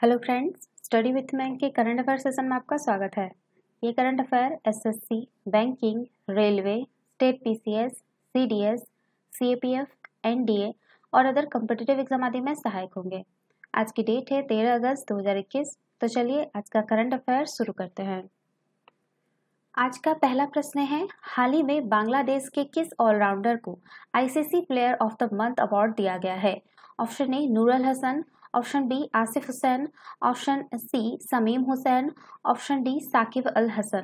Hello friends, study with bank के current affair session में आपका स्वागत है। ये current affair SSC, banking, railway, state PCS, CDS, CAPF, NDA और अदर कॉम्पिटिटिव एग्जाम आदि में सहायक होंगे। आज की डेट है 13 अगस्त 2021। तो चलिए आज का करंट अफेयर शुरू करते हैं। आज का पहला प्रश्न है, हाल ही में बांग्लादेश के किस ऑलराउंडर को ICC player of the month award दिया गया है? Option A Nurul Hasan, option B Asif Hussain, option C Shamim Hussain, option D Shakib Al Hasan.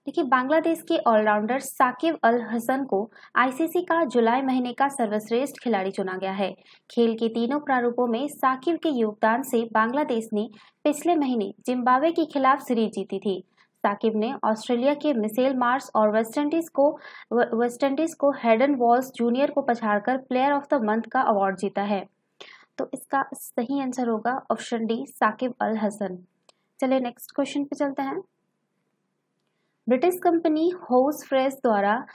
देखिए, बांग्लादेश के ऑलराउंडर साकिब अल हसन को आईसीसी का जुलाई महीने का सर्वश्रेष्ठ खिलाड़ी चुना गया है। खेल के तीनों प्रारूपों में साकिब के योगदान से बांग्लादेश ने पिछले महीने जिम्बाब्वे के खिलाफ सीरीज जीती थी। साकिब ने ऑस्ट्रेलिया के मिशेल मार्श और वेस्टइंडीज को हेडन वॉल्स जूनियर को पछाड़कर प्लेयर ऑफ द मंथ का अवार्ड जीता है। तो इसका सही आंसर होगा ऑप्शन डी साकिब अल हसन। चलिए नेक्स्ट क्वेश्चन पे चलते हैं। ब्रिटिश कंपनी हाउस फ्रेश द्वारा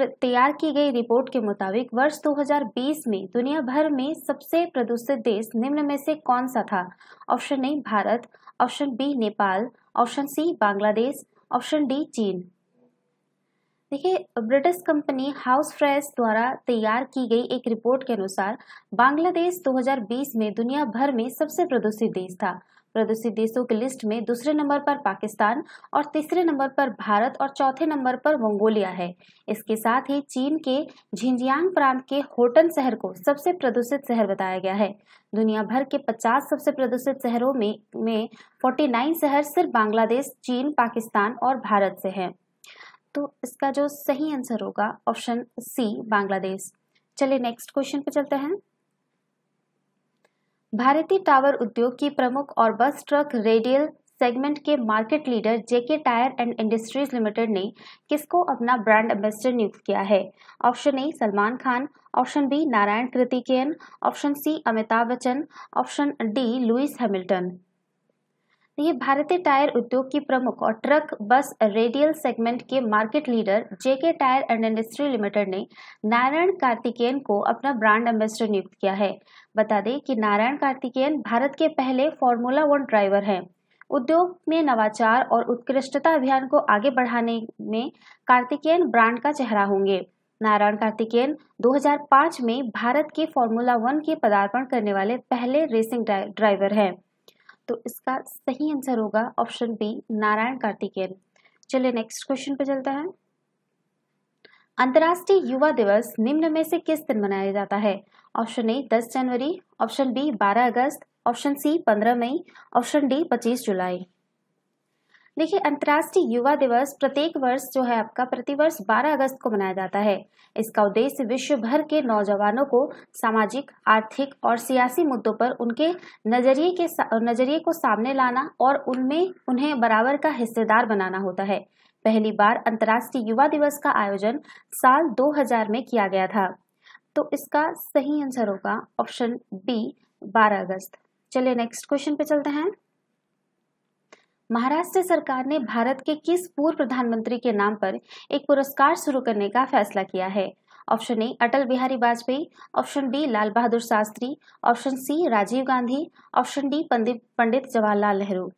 तैयार की गई रिपोर्ट के मुताबिक वर्ष 2020 में दुनिया भर में सबसे प्रदूषित देश निम्न में से कौन सा था? Option A Bharat, option B Nepal, option C Bangladesh, option D चीन। देखिए, ब्रिटिश कंपनी हाउस फ्रेश द्वारा तैयार की गई एक रिपोर्ट के अनुसार बांग्लादेश 2020 में दुनिया भर में सबसे प्रदूषित देश था। प्रदूषित देशों की लिस्ट में दूसरे नंबर पर पाकिस्तान और तीसरे नंबर पर भारत और चौथे नंबर पर मंगोलिया है। इसके साथ ही चीन के झिंजियांग प्रांत के होटन शहर को सबसे प्रदूषित शहर बताया गया है। दुनिया भर के 50 सबसे प्रदूषित शहरों में 49 शहर सिर्फ बांग्लादेश, चीन, पाकिस्तान और भारत से हैं। तो इसका जो सही आंसर होगा ऑप्शन सी बांग्लादेश। चलिए नेक्स्ट क्वेश्चन पे चलते हैं। भारतीय टावर उद्योग की प्रमुख और बस ट्रक रेडियल सेगमेंट के market leader JK tyre and industries limited ने किसको अपना ब्रांड एम्बेसडर नियुक्त किया है? Option A Salman Khan, option B Narain Karthikeyan, option C Amitabh Bachchan, option D Lewis Hamilton. ये भारतीय टायर उद्योग की प्रमुख और ट्रक बस रेडियल सेगमेंट के market leader JK tyre and industry limited ने नारायण कार्तिकेयन को अपना ब्रांड एम्बेसडर नियुक्त किया है। बता दें कि नारायण कार्तिकेयन भारत के पहले फॉर्मूला 1 ड्राइवर हैं। उद्योग में नवाचार और उत्कृष्टता अभियान को आगे बढ़ाने में कार्तिकेयन ब्रांड का चेहरा होंगे। नारायण कार्तिकेयन 2005 में भारत के फॉर्मूला 1 के पदार्पण करने वाले पहले रेसिंग ड्राइवर हैं। तो इसका सही आंसर होगा ऑप्शन बी नारायण कार्तिकेयन। चलिए नेक्स्ट क्वेश्चन पे चलता है। अंतर्राष्ट्रीय युवा दिवस निम्न में से किस दिन मनाया जाता है? ऑप्शन ए 10 जनवरी, ऑप्शन बी 12 अगस्त, ऑप्शन सी 15 मई, ऑप्शन डी 25 जुलाई। देखिए, अंतर्राष्ट्रीय युवा दिवस प्रत्येक वर्ष जो है आपका प्रतिवर्ष 12 अगस्त को मनाया जाता है। इसका उद्देश्य विश्व भर के नौजवानों को सामाजिक, आर्थिक और सियासी मुद्दों पर उनके नजरिए को सामने लाना और उन्हें बराबर का हिस्सेदार बनाना होता है। पहली बार अंतर्राष्ट्रीय युवा दिवस का आयोजन साल 2000 में किया गया था। तो इसका सही आंसर होगा ऑप्शन बी 12 अगस्त। चलिए नेक्स्ट क्वेश्चन पे चलते हैं। महाराष्ट्र सरकार ने भारत के किस पूर्व प्रधानमंत्री के नाम पर एक पुरस्कार शुरू करने का फैसला किया है? Option A Atal Bihari Vajpayee, option B Lal Bahadur Shastri, option C Rajiv Gandhi, option D Pandit Jawaharlal Nehru.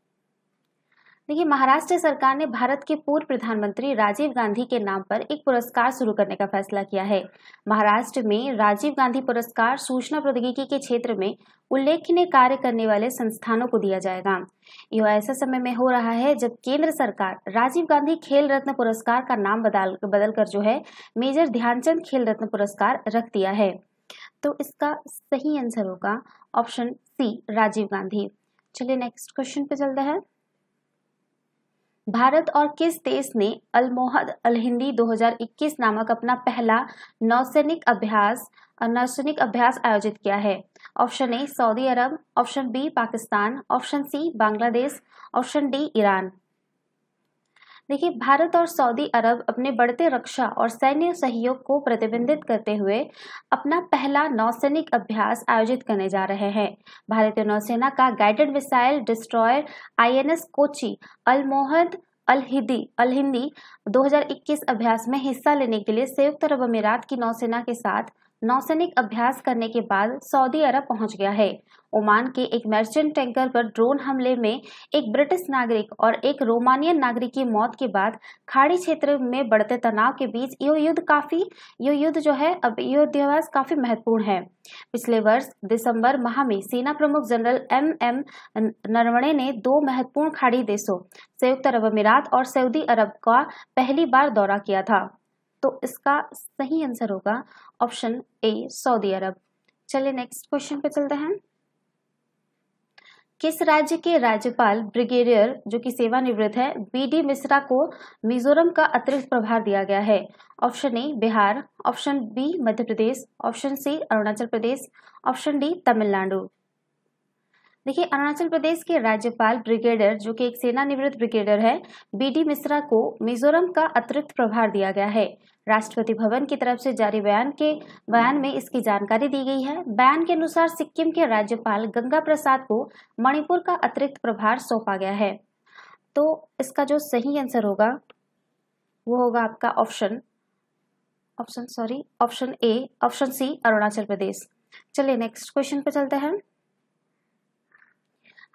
देखिए, महाराष्ट्र सरकार ने भारत के पूर्व प्रधानमंत्री राजीव गांधी के नाम पर एक पुरस्कार शुरू करने का फैसला किया है। महाराष्ट्र में राजीव गांधी पुरस्कार सूचना प्रौद्योगिकी के क्षेत्र में उल्लेखनीय कार्य करने वाले संस्थानों को दिया जाएगा। यह ऐसा समय में हो रहा है जब केंद्र सरकार राजीव गांधी खेल रत्न पुरस्कार का नाम बदलकर जो है मेजर ध्यानचंद खेल रत्न पुरस्कार रख दिया है। तो इसका सही आंसर होगा ऑप्शन सी राजीव गांधी। चलिए नेक्स्ट क्वेश्चन पे चलता है। भारत और किस देश ने अलमोहद अलहिंदी 2021 नामक अपना पहला नौसैनिक अभ्यास आयोजित किया है? Option A Saudi Arab, option B Pakistan, option C Bangladesh, option D Iran. देखिए, भारत और सऊदी अरब अपने बढ़ते रक्षा और सैन्य सहयोग को प्रतिबिंबित करते हुए अपना पहला नौसैनिक अभ्यास आयोजित करने जा रहे हैं। भारतीय नौसेना का guided missile destroyer INS Kochi Al Mohed Al Hindi 2021 अभ्यास में हिस्सा लेने के लिए संयुक्त अरब अमीरात की नौसेना के साथ नौसैनिक अभ्यास करने के बाद सऊदी अरब पहुंच गया है। ओमान के एक मर्चेंट टैंकर पर ड्रोन हमले में एक ब्रिटिश नागरिक और एक रोमानियन नागरिक की मौत के बाद खाड़ी क्षेत्र में बढ़ते तनाव के बीच यह युद्ध जो है अब युद्धाभ्यास काफी महत्वपूर्ण है। पिछले वर्ष दिसंबर माह में सेना प्रमुख जनरल एम नरवणे ने 2 महत्वपूर्ण खाड़ी देशों संयुक्त अरब अमीरात और सऊदी अरब का पहली बार दौरा किया था। तो इसका सही आंसर होगा ऑप्शन ए सऊदी अरब। चलिए नेक्स्ट क्वेश्चन पे चलते हैं। किस राज्य के राज्यपाल ब्रिगेडियर जो कि सेवानिवृत्त है बी.डी. मिश्रा को मिजोरम का अतिरिक्त प्रभार दिया गया है? Option A Bihar, option B Madhya Pradesh, option C Arunachal Pradesh, option D Tamil Nadu. देखिए, अरुणाचल प्रदेश के राज्यपाल ब्रिगेडियर जो कि एक सेवानिवृत्त ब्रिगेडियर है बी.डी. मिश्रा को मिजोरम का अतिरिक्त प्रभार दिया गया है। राष्ट्रपति भवन की तरफ से जारी बयान में इसकी जानकारी दी गई है। बयान के अनुसार सिक्किम के राज्यपाल गंगा प्रसाद को मणिपुर का अतिरिक्त प्रभार सौंपा गया है। तो इसका जो सही आंसर होगा वो होगा आपका ऑप्शन सी अरुणाचल प्रदेश। चलिए नेक्स्ट क्वेश्चन पे चलते हैं।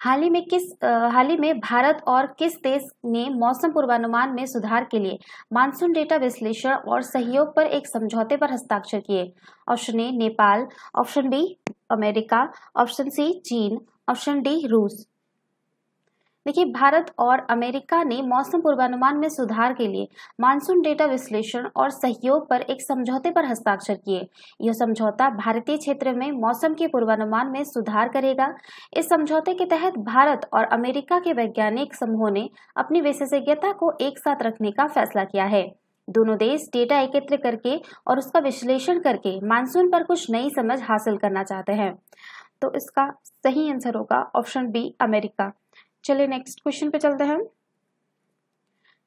हाल ही में भारत और किस देश ने मौसम पूर्वानुमान में सुधार के लिए मानसून डेटा विश्लेषण और सहयोग पर एक समझौते पर हस्ताक्षर किए? Option A Nepal, option B America, option C चीन, ऑप्शन डी रूस। देखिए, भारत और अमेरिका ने मौसम पूर्वानुमान में सुधार के लिए मानसून डेटा विश्लेषण और सहयोग पर एक समझौते पर हस्ताक्षर किए। यह समझौता भारतीय क्षेत्र में मौसम के पूर्वानुमान में सुधार करेगा। इस समझौते के तहत भारत और अमेरिका के वैज्ञानिक समूहों ने अपनी विशेषज्ञता को एक साथ रखने का फैसला किया है। दोनों देश डेटा एकत्र करके और उसका विश्लेषण करके मानसून पर कुछ नई समझ हासिल करना चाहते हैं। तो इसका सही आंसर होगा ऑप्शन बी अमेरिका। चलिए नेक्स्ट क्वेश्चन पे चलते हैं।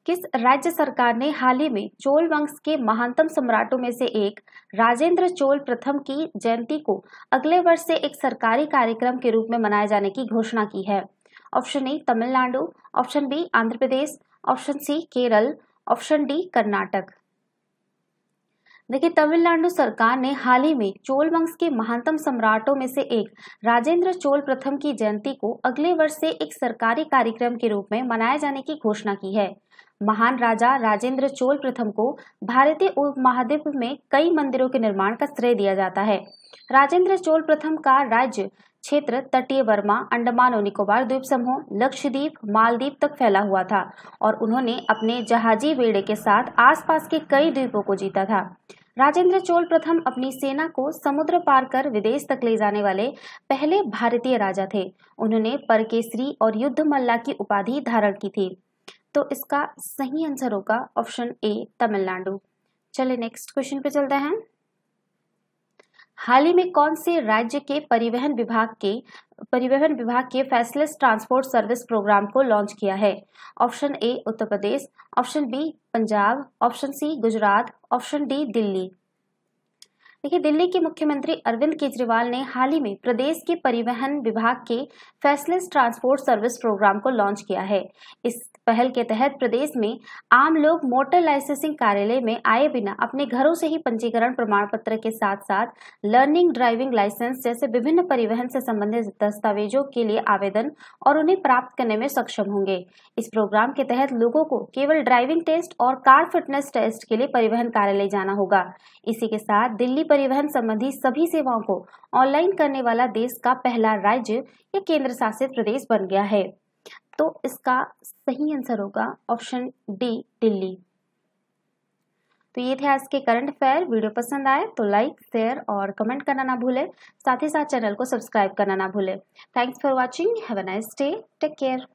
किस राज्य सरकार ने हाल ही में चोल वंश के महानतम सम्राटों में से एक राजेंद्र चोल प्रथम की जयंती को अगले वर्ष से एक सरकारी कार्यक्रम के रूप में मनाए जाने की घोषणा की है? Option A Tamil Nadu, option B Andhra Pradesh, option C Kerala, option D Karnataka. देखिए, तमिलनाडु सरकार ने हाल ही में चोल वंश के महानतम सम्राटों में से एक राजेंद्र चोल प्रथम की जयंती को अगले वर्ष से एक सरकारी कार्यक्रम के रूप में मनाए जाने की घोषणा की है। महान राजा राजेंद्र चोल प्रथम को भारतीय उपमहाद्वीप में कई मंदिरों के निर्माण का श्रेय दिया जाता है। राजेंद्र चोल प्रथम का राज्य क्षेत्र तटीय बर्मा, अंडमान और निकोबार द्वीप समूह, लक्षद्वीप, मालदीव तक फैला हुआ था और उन्होंने अपने जहाजी बेड़े के साथ आसपास के कई द्वीपों को जीता था। राजेंद्र चोल प्रथम अपनी सेना को समुद्र पार कर विदेश तक ले जाने वाले पहले भारतीय राजा थे। उन्होंने परकेसरी और युद्धमल्ला की उपाधि धारण की थी। तो इसका सही आंसर होगा ऑप्शन ए तमिलनाडु। चलिए नेक्स्ट क्वेश्चन पे चलते हैं। हाल ही में कौन से राज्य के परिवहन विभाग के फैसलेस ट्रांसपोर्ट सर्विस प्रोग्राम को लॉन्च किया है? Option A Uttar Pradesh, option B Punjab, option C Gujarat, option D Delhi. देखिए, दिल्ली के मुख्यमंत्री अरविंद केजरीवाल ने हाल ही में प्रदेश के परिवहन विभाग के फैसलेस ट्रांसपोर्ट सर्विस प्रोग्राम को लॉन्च किया है। इस पहल के तहत प्रदेश में आम लोग मोटर लाइसेंसिंग कार्यालय में आए बिना अपने घरों से ही पंजीकरण प्रमाण पत्र के साथ साथ लर्निंग ड्राइविंग लाइसेंस जैसे विभिन्न परिवहन से संबंधित दस्तावेजों के लिए आवेदन और उन्हें प्राप्त करने में सक्षम होंगे। इस प्रोग्राम के तहत लोगों को केवल ड्राइविंग टेस्ट और कार फिटनेस टेस्ट के लिए परिवहन कार्यालय जाना होगा। इसी के साथ दिल्ली परिवहन संबंधी सभी सेवाओं को ऑनलाइन करने वाला देश का पहला राज्य या केंद्र शासित प्रदेश बन गया है। तो इसका सही आंसर होगा ऑप्शन डी दिल्ली। तो ये थे आज के करंट अफेयर। वीडियो पसंद आए तो लाइक, शेयर और कमेंट करना ना भूलें। साथ ही साथ चैनल को सब्सक्राइब करना ना भूलें। Thanks for watching. Have a nice day. Take care.